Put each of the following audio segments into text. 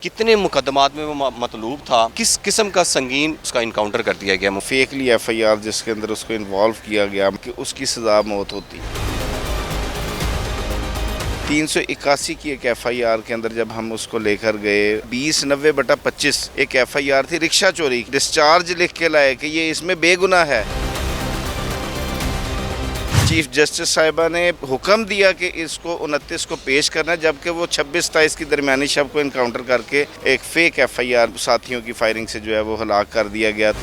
कितने मुकदमात में वो मतलूब था, किस किस्म का संगीन उसका इनकाउंटर कर दिया गया। फेकली एफआईआर जिसके अंदर उसको इन्वॉल्व किया गया कि उसकी सज़ा मौत होती। 381 की एक एफआईआर के अंदर जब हम उसको लेकर गए 2090/25 एक एफआईआर थी रिक्शा चोरी, डिस्चार्ज लिख के लाए कि ये इसमें बेगुनाह है। चीफ जस्टिस साहिबा ने हुक्म दिया कि इसको 29 को पेश करना है, जबकि वो 26-27 की दरमियानी शब को इनकाउंटर करके एक फेक एफआईआर साथियों की फायरिंग से जो है वो हलाक कर दिया गया।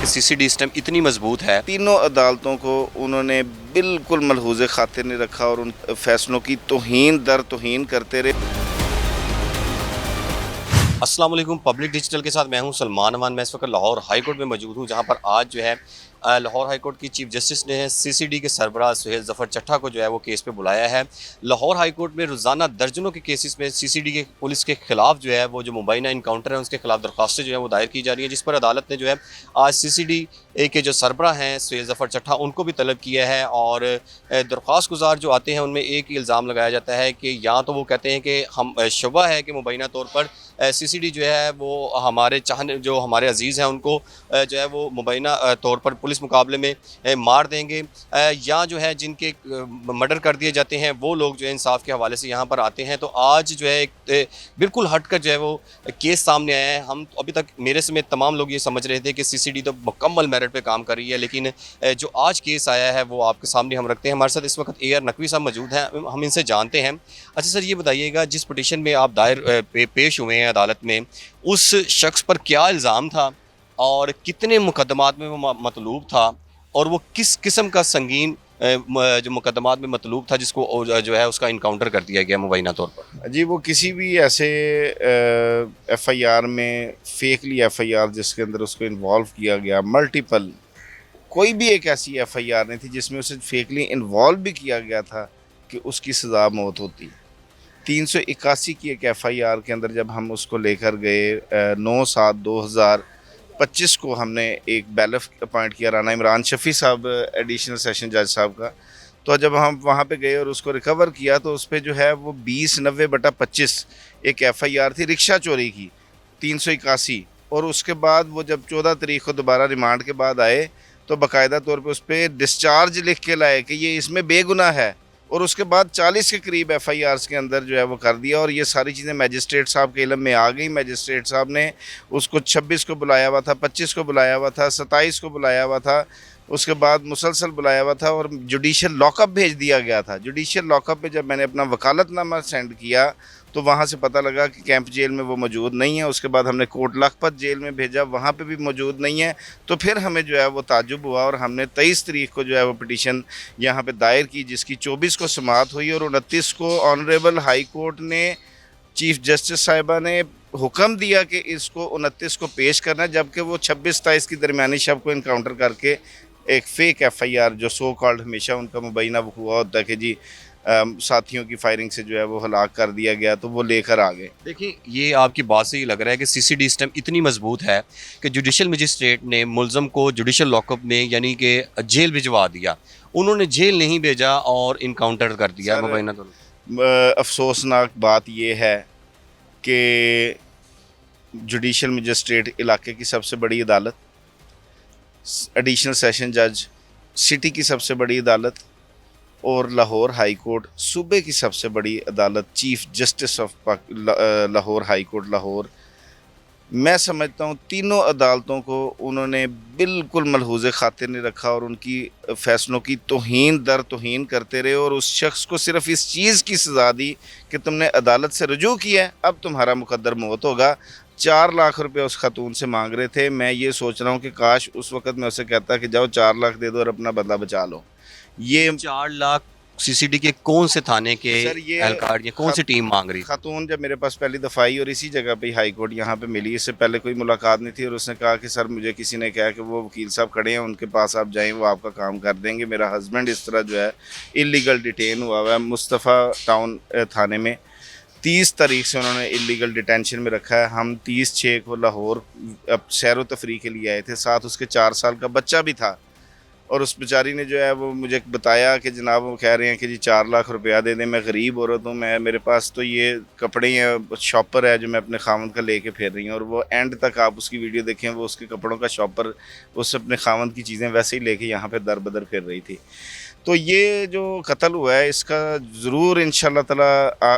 सीसीडी इस टाइम इतनी मजबूत है, तीनों अदालतों को उन्होंने बिल्कुल मलहूज़े खातिर नहीं रखा और उन फैसलों की तौहीन दर तौहीन करते रहे। अस्सलाम वालेकुम। पब्लिक डिजिटल के साथ मैं हूं सलमान अमान। मैं इस वक्त लाहौर हाई कोर्ट में मौजूद हूं, जहां पर आज जो है लाहौर हाई कोर्ट की चीफ जस्टिस ने सीसीडी के सरबराह सुहेल ज़फ़र चट्टा को जो है वो केस पे बुलाया है। लाहौर हाई कोर्ट में रोज़ाना दर्जनों के केसेस में सीसीडी के पुलिस के खिलाफ जो है वो जो मुबैना इनकाउंटर है उसके खिलाफ दरख्वास्तें जो है वो दायर की जा रही है, जिस पर अदालत ने जो है आज सीसीडी के जो सरबराह हैं सुहेल ज़फ़र चट्टा उनको भी तलब किया है। और दरख्वास्त गुजार जो आते हैं उनमें एक ही इल्ज़ाम लगाया जाता है कि या तो वो कहते हैं कि हम शुबा है कि मुबैना तौर पर सीसीडी जो है वो हमारे चाहने जो हमारे अजीज़ हैं उनको जो है वो मुबैना तौर पर पुलिस मुकाबले में मार देंगे, या जो है जिनके मर्डर कर दिए जाते हैं वो लोग जो है इंसाफ के हवाले से यहाँ पर आते हैं। तो आज जो है एक बिल्कुल हट कर जो है वो केस सामने आया है। हम अभी तक मेरे समेत तमाम लोग ये समझ रहे थे कि सीसीडी तो मुकम्मल मेरिट पे काम कर रही है, लेकिन जो आज केस आया है वो आपके सामने हम रखते हैं। हमारे साथ इस वक्त AR नकवी साहब मौजूद हैं, हम इनसे जानते हैं। अच्छा सर, ये बताइएगा जिस पिटीशन में आप दायर पेश हुए हैं अदालत में, उस शख्स पर क्या इल्ज़ाम था और कितने मुकदमात में वो मतलूब था, और वो किस किस्म का संगीन जो मुकदमात में मतलूब था जिसको जो है उसका इनकाउंटर कर दिया गया मुबैना तौर पर। जी, वो किसी भी ऐसे एफआईआर में फेकली एफआईआर जिसके अंदर उसको इन्वॉल्व किया गया, मल्टीपल कोई भी एक ऐसी एफआईआर नहीं थी जिसमें उसे फेकली इन्वॉल्व भी किया गया था कि उसकी सज़ा मौत होती। 381 की एक एफआईआर के अंदर जब हम उसको लेकर गए 9/7/2025 को हमने एक बैलफ अपॉइंट किया राना इमरान शफ़ी साहब एडिशनल सेशन जज साहब का। तो जब हम वहाँ पे गए और उसको रिकवर किया तो उस पर जो है वो 2090/25 एक एफआईआर थी रिक्शा चोरी की 381। और उसके बाद वो जब 14 तारीख को दोबारा रिमांड के बाद आए तो बाकायदा तौर पे उस पर डिस्चार्ज लिख के लाए कि ये इसमें बेगुनाह है, और उसके बाद 40 के करीब एफआईआर्स के अंदर जो है वो कर दिया। और ये सारी चीज़ें मैजिस्ट्रेट साहब के इल्म में आ गई। मैजिस्ट्रेट साहब ने उसको 26 को बुलाया हुआ था, 25 को बुलाया हुआ था, 27 को बुलाया हुआ था, उसके बाद मुसलसल बुलाया हुआ था और जुडिशल लॉकअप भेज दिया गया था। जुडिशल लॉकअप पे जब मैंने अपना वकालतनामा सेंड किया तो वहाँ से पता लगा कि कैंप जेल में वो मौजूद नहीं है। उसके बाद हमने कोट लखपत जेल में भेजा, वहाँ पे भी मौजूद नहीं है। तो फिर हमें जो है वो ताज्जुब हुआ और हमने 23 तारीख को जो है वो पिटीशन यहाँ पे दायर की, जिसकी 24 को समाअत हुई और 29 को ऑनरेबल हाई कोर्ट ने चीफ जस्टिस साहिबा ने हुक्म दिया कि इसको 29 को पेश करना है, जबकि वो 26-27 की दरमियानी शब को इनकाउंटर करके एक फ़ेक एफआईआर जो सो कॉल्ड हमेशा उनका मुबैना हुआ होता है कि जी साथियों की फायरिंग से जो है वो हलाक कर दिया गया, तो वो लेकर आ गए। देखिए, ये आपकी बात से ही लग रहा है कि सीसीडी इस टाइम इतनी मजबूत है कि जुडिशल मजिस्ट्रेट ने मुलज़म को जुडिशल लॉकअप में यानी कि जेल भिजवा दिया। उन्होंने जेल नहीं भेजा और इनकाउंटर कर दिया मुबैना तौर पर। अफसोसनाक बात यह है कि जुडिशल मजिस्ट्रेट इलाके की सबसे बड़ी अदालत, एडिशनल सेशन जज सिटी की सबसे बड़ी अदालत और लाहौर हाई कोर्ट सूबे की सबसे बड़ी अदालत, chief justice of Lahore high court Lahore, मैं समझता हूँ तीनों अदालतों को उन्होंने बिल्कुल मलहूज़े खातिर नहीं रखा और उनकी फ़ैसलों की तौहीन दर तौहीन करते रहे और उस शख्स को सिर्फ़ इस चीज़ की सज़ा दी कि तुमने अदालत से रुजू किया है, अब तुम्हारा मुकद्दर मौत होगा। 4 लाख रुपए उस खातून से मांग रहे थे। मैं ये सोच रहा हूँ कि काश उस वक़्त मैं उसे कहता कि जाओ 4 लाख दे दो और अपना बदला बचा लो। ये 4 लाख सीसीडी के कौन से थाने के सर, ये एहलकार या कौन सी टीम मांग रही? खातून जब मेरे पास पहली दफ़ा आई और इसी जगह पे हाई कोर्ट यहाँ पे मिली, इससे पहले कोई मुलाकात नहीं थी, और उसने कहा कि सर मुझे किसी ने कहा कि वो वकील साहब खड़े हैं, उनके पास आप जाएं, वो आपका काम कर देंगे। मेरा हस्बैंड इस तरह जो है इलीगल डिटेन हुआ है मुस्तफ़ा टाउन थाने में। 30 तारीख से उन्होंने इलीगल डिटेंशन में रखा है। हम 30/6 को लाहौर अब सैर व तफरी के लिए आए थे, साथ उसके 4 साल का बच्चा भी था। और उस बेचारी ने जो है वो मुझे बताया कि जनाब वो कह रहे हैं कि जी 4 लाख रुपया दे दें, मैं गरीब औरत हूँ, मैं मेरे पास तो ये कपड़े हैं, शॉपर है जो मैं अपने खावंद का लेके फिर रही हूँ। और वो एंड तक आप उसकी वीडियो देखें, वो उसके कपड़ों का शॉपर उस अपने खावंद की चीज़ें वैसे ही लेके यहाँ पे दर बदर फिर रही थी। तो ये जो कत्ल हुआ है इसका ज़रूर इंशाल्लाह ताला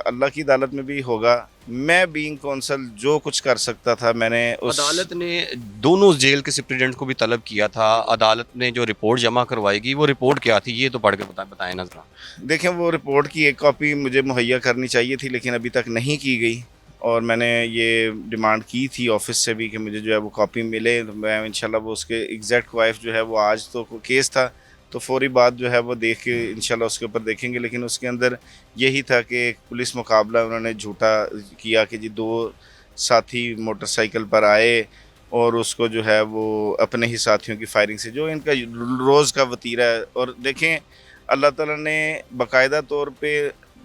अल्लाह की अदालत में भी होगा। मैं बीइंग कौंसल जो कुछ कर सकता था मैंने उस अदालत ने दोनों जेल के सुप्रीडेंट को भी तलब किया था। अदालत ने जो रिपोर्ट जमा करवाएगी वो रिपोर्ट क्या थी, ये तो पढ़ के बताएं ना जरा। देखें, वो रिपोर्ट की एक कॉपी मुझे मुहैया करनी चाहिए थी लेकिन अभी तक नहीं की गई, और मैंने ये डिमांड की थी ऑफिस से भी कि मुझे जो है वो कॉपी मिले। तो मैं इंशाल्लाह वो उसके एग्जैक्ट वाइफ जो है वो आज तो केस था तो फौरी बात जो है वो देख के इंशाल्लाह उसके ऊपर देखेंगे। लेकिन उसके अंदर यही था कि एक पुलिस मुकाबला उन्होंने झूठा किया कि जी 2 साथी मोटरसाइकिल पर आए और उसको जो है वो अपने ही साथियों की फायरिंग से, जो इनका रोज़ का वतीरा है। और देखें, अल्लाह ताला ने बाकायदा तौर पे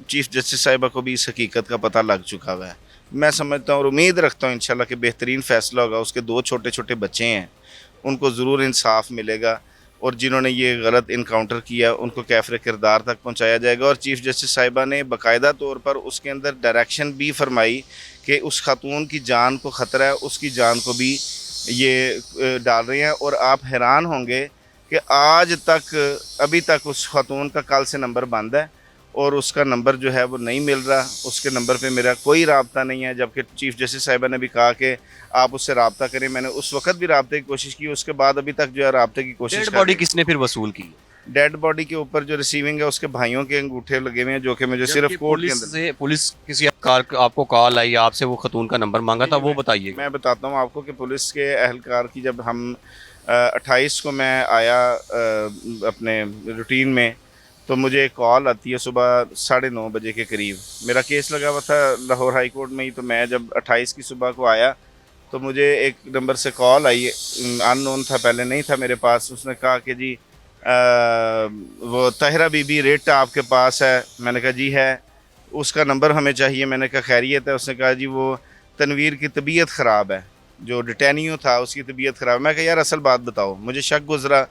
चीफ़ जस्टिस साहिबा को भी इस हकीकत का पता लग चुका हुआ है। मैं समझता हूँ और उम्मीद रखता हूँ इंशाल्लाह कि बेहतरीन फ़ैसला होगा। उसके 2 छोटे छोटे बच्चे हैं, उनको ज़रूर इंसाफ मिलेगा, और जिन्होंने ये गलत इनकाउंटर किया उनको कैफ़रे किरदार तक पहुँचाया जाएगा। और चीफ़ जस्टिस साहिबा ने बाकायदा तौर पर उसके अंदर डायरेक्शन भी फरमाई कि उस खातून की जान को ख़तरा है, उसकी जान को भी ये डाल रहे हैं। और आप हैरान होंगे कि आज तक अभी तक उस खातून का कल से नंबर बंद है और उसका नंबर जो है वो नहीं मिल रहा, उसके नंबर पे मेरा कोई राब्ता नहीं है। जबकि चीफ़ जस्टिस साहिबा ने भी कहा कि आप उससे रब्ता करें। मैंने उस वक्त भी रब्ते की कोशिश की, उसके बाद अभी तक जो है रब्ते की कोशिश डेड कर बॉडी रही किसने फिर वसूल की? है। डेड बॉडी के ऊपर जो रिसीविंग है उसके भाइयों के अंगूठे लगे हुए हैं, जो कि मुझे सिर्फ जबकि कोर्ट के पुलिस अंदर। से पुलिस किसी कार आपको कॉल आई, आपसे वो खतून का नंबर मांगा था, वो बताइएगा। मैं बताता हूँ आपको कि पुलिस के अहलकार की जब हम 28 को मैं आया अपने रूटीन में, तो मुझे एक कॉल आती है सुबह 9:30 बजे के करीब। मेरा केस लगा हुआ था लाहौर हाई कोर्ट में ही, तो मैं जब 28 की सुबह को आया तो मुझे एक नंबर से कॉल आई, अननोन था, पहले नहीं था मेरे पास। उसने कहा कि जी वो ताहिरा बीबी रेट आपके पास है। मैंने कहा जी है, उसका नंबर हमें चाहिए। मैंने कहा खैरियत है। उसने कहा जी वो तनवीर की तबीयत ख़राब है, जो डिटेनियो था उसकी तबीयत ख़राब है। मैं कहा यार असल बात बताओ। मुझे शक गुजरा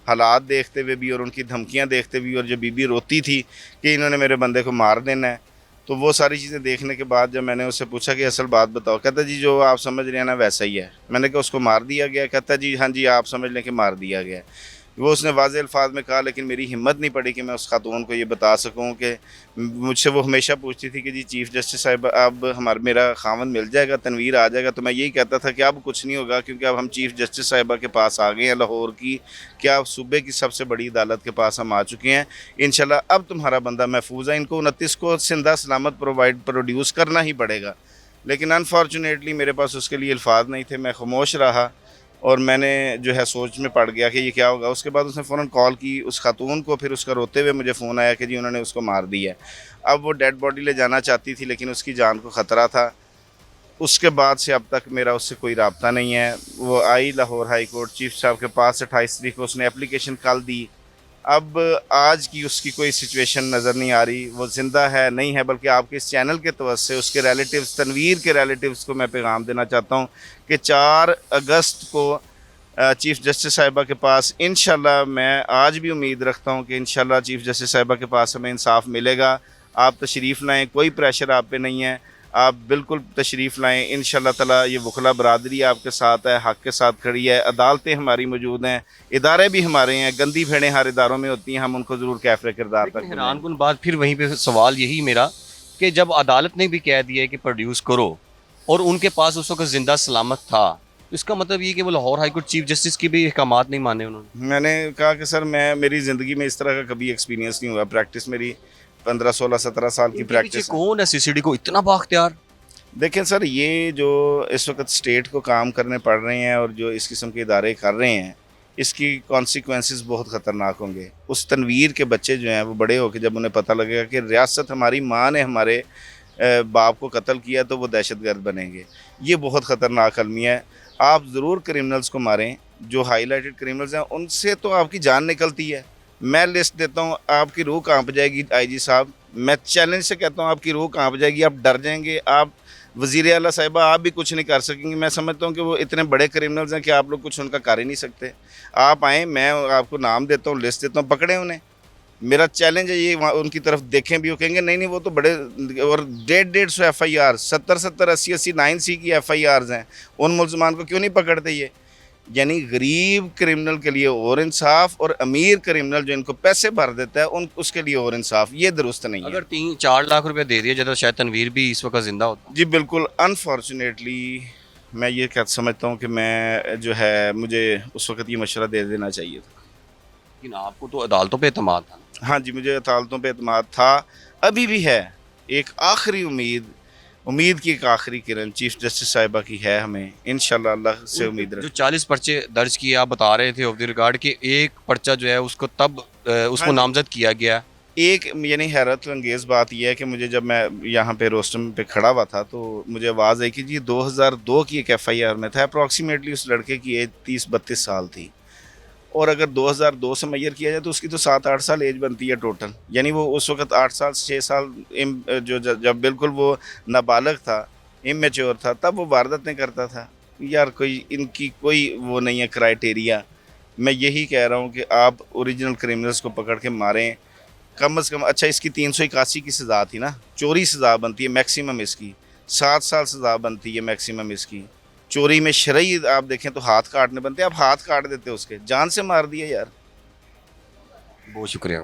हालात देखते हुए भी और उनकी धमकियां देखते हुए, और जब बीबी रोती थी कि इन्होंने मेरे बंदे को मार देना है, तो वो सारी चीज़ें देखने के बाद जब मैंने उससे पूछा कि असल बात बताओ, कहता जी जो आप समझ रहे हैं ना वैसा ही है। मैंने कहा उसको मार दिया गया? कहता जी हाँ जी आप समझ लें कि मार दिया गया। वो उसने वाज़ेह अल्फाज में कहा, लेकिन मेरी हिम्मत नहीं पड़ी कि मैं उस खातून को ये बता सकूं कि मुझसे वो हमेशा पूछती थी कि जी चीफ़ जस्टिस साहब अब मेरा खामन मिल जाएगा, तनवीर आ जाएगा। तो मैं यही कहता था कि अब कुछ नहीं होगा, क्योंकि अब हम चीफ़ जस्टिस साहिबा के पास आ गए हैं लाहौर की, क्या सूबे की सबसे बड़ी अदालत के पास हम आ चुके हैं। इंशाल्लाह अब तुम्हारा बंदा महफूज है। इनको 29 को जिंदा सलामत प्रोड्यूस करना ही पड़ेगा। लेकिन अनफॉर्चुनेटली मेरे पास उसके लिए अल्फाज नहीं थे। मैं खामोश रहा और मैंने जो है सोच में पड़ गया कि ये क्या होगा। उसके बाद उसने फ़ौरन कॉल की उस खातून को, फिर उसका रोते हुए मुझे फ़ोन आया कि जी उन्होंने उसको मार दिया है। अब वो डेड बॉडी ले जाना चाहती थी लेकिन उसकी जान को ख़तरा था। उसके बाद से अब तक मेरा उससे कोई रब्ता नहीं है। वो आई लाहौर हाई कोर्ट चीफ साहब के पास 28 तारीख को, उसने एप्लीकेशन कल दी। अब आज की उसकी कोई सिचुएशन नज़र नहीं आ रही, वो ज़िंदा है नहीं है। बल्कि आपके इस चैनल के तवज्जो से उसके रिलेटिव्स, तनवीर के रिलेटिव्स को मैं पैगाम देना चाहता हूँ कि 4 अगस्त को चीफ़ जस्टिस साहिबा के पास इंशाल्लाह, मैं आज भी उम्मीद रखता हूँ कि इंशाल्लाह चीफ़ जस्टिस साहिबा के पास हमें इंसाफ मिलेगा। आप तशरीफ़ लाएँ, कोई प्रेशर आप पे नहीं है, आप बिल्कुल तशरीफ़ लाएँ। इंशाल्लाह ताला ये वकला बरादरी आपके साथ है, हक़ के साथ खड़ी है, अदालतें हमारी मौजूद हैं, इदारे भी हमारे हैं। गंदी भेड़ें हर इदारों में होती हैं, हम उनको ज़रूर कैफ़रे किरदार तक हैरानकुन बात फिर वहीं पे सवाल यही मेरा कि जब अदालत ने भी कह दिया कि प्रोड्यूस करो और उनके पास उस वक्त जिंदा सलामत था, तो इसका मतलब ये कि वो Lahore high court chief justice की भी अहकामात नहीं माने उन्होंने। मैंने कहा कि सर मेरी ज़िंदगी में इस तरह का कभी एक्सपीरियंस नहीं हुआ। प्रैक्टिस मेरी 15, 16, 17 साल की इनके पीछे प्रैक्टिस है। कौन है सीसीडी को इतना बाख्तियार? देखें सर, ये जो इस वक्त स्टेट को काम करने पड़ रहे हैं और जो इस किस्म के इदारे कर रहे हैं, इसकी कॉन्सिक्वेंसेस बहुत ख़तरनाक होंगे। उस तनवीर के बच्चे जो हैं वो बड़े होकर जब उन्हें पता लगेगा कि रियासत हमारी माँ ने हमारे बाप को कत्ल किया तो वो दहशतगर्द बनेंगे। ये बहुत ख़तरनाक अलमिया है। आप ज़रूर क्रिमिनल्स को मारें, जो हाईलाइटेड क्रिमिनल्स हैं उनसे तो आपकी जान निकलती है। मैं लिस्ट देता हूँ, आपकी रूह कांप जाएगी आईजी साहब। मैं चैलेंज से कहता हूँ आपकी रूह कांप जाएगी, आप डर जाएंगे। आप वज़ीर आला साहिबा आप भी कुछ नहीं कर सकेंगे। मैं समझता हूँ कि वो इतने बड़े क्रिमिनल्स हैं कि आप लोग कुछ उनका कर ही नहीं सकते। आप आएँ, मैं आपको नाम देता हूँ, लिस्ट देता हूँ, पकड़ें उन्हें। मेरा चैलेंज है ये, वहाँ उनकी तरफ देखें भी, वो कहेंगे नहीं नहीं वो तो बड़े, और 150 FIR 70 80 9C की FIRs हैं, उन मुलजमान को क्यों नहीं पकड़ते ये? यानी गरीब क्रिमिनल के लिए और इंसाफ, और अमीर क्रिमिनल जो इनको पैसे भर देता है उन उसके लिए और इंसाफ, ये दुरुस्त नहीं है। अगर 3-4 लाख रुपए दे दिया जाता तो शायद तनवीर भी इस वक्त जिंदा होता। जी बिल्कुल, अनफॉर्चुनेटली मैं ये कह समझता हूँ कि मैं जो है, मुझे उस वक्त ये मशवरा दे देना चाहिए था। लेकिन आपको तो अदालतों पे एतमाद था ना। हाँ जी, मुझे अदालतों पे एतमाद था, अभी भी है। एक आखिरी उम्मीद की एक आखिरी किरण चीफ जस्टिस साहिबा की है, हमें इंशाल्लाह अल्लाह से उम्मीद जो रख। 40 पर्चे दर्ज किए आप बता रहे थे ऑफ द रिकॉर्ड कि एक पर्चा जो है उसको तब उसको हाँ जी। नामजद किया गया। एक यानी हैरत अंगेज़ बात यह है कि मुझे जब मैं यहाँ पे रोस्टम पे खड़ा हुआ था तो मुझे आवाज़ आई कि जी 2002 की एक FIR में था, अप्रॉक्सीमेटली उस लड़के की एज 30-32 साल थी, और अगर 2002 से मैयर किया जाए तो उसकी तो 7-8 साल एज बनती है टोटल। यानी वो उस वक्त 8 साल 6 साल जब बिल्कुल वो नाबालग था, इमेच्योर था, तब वो वारदातें करता था। यार कोई इनकी कोई वो नहीं है क्राइटेरिया। मैं यही कह रहा हूँ कि आप ओरिजिनल क्रिमिनल्स को पकड़ के मारें कम से कम। अच्छा, इसकी 381 की सज़ा थी ना, चोरी सज़ा बनती है मैक्सिमम इसकी, 7 साल सज़ा बनती है मैक्सिमम इसकी। चोरी में शरई आप देखें तो हाथ काटने बनते हैं, आप हाथ काट देते उसके, जान से मार दिया यार। बहुत शुक्रिया।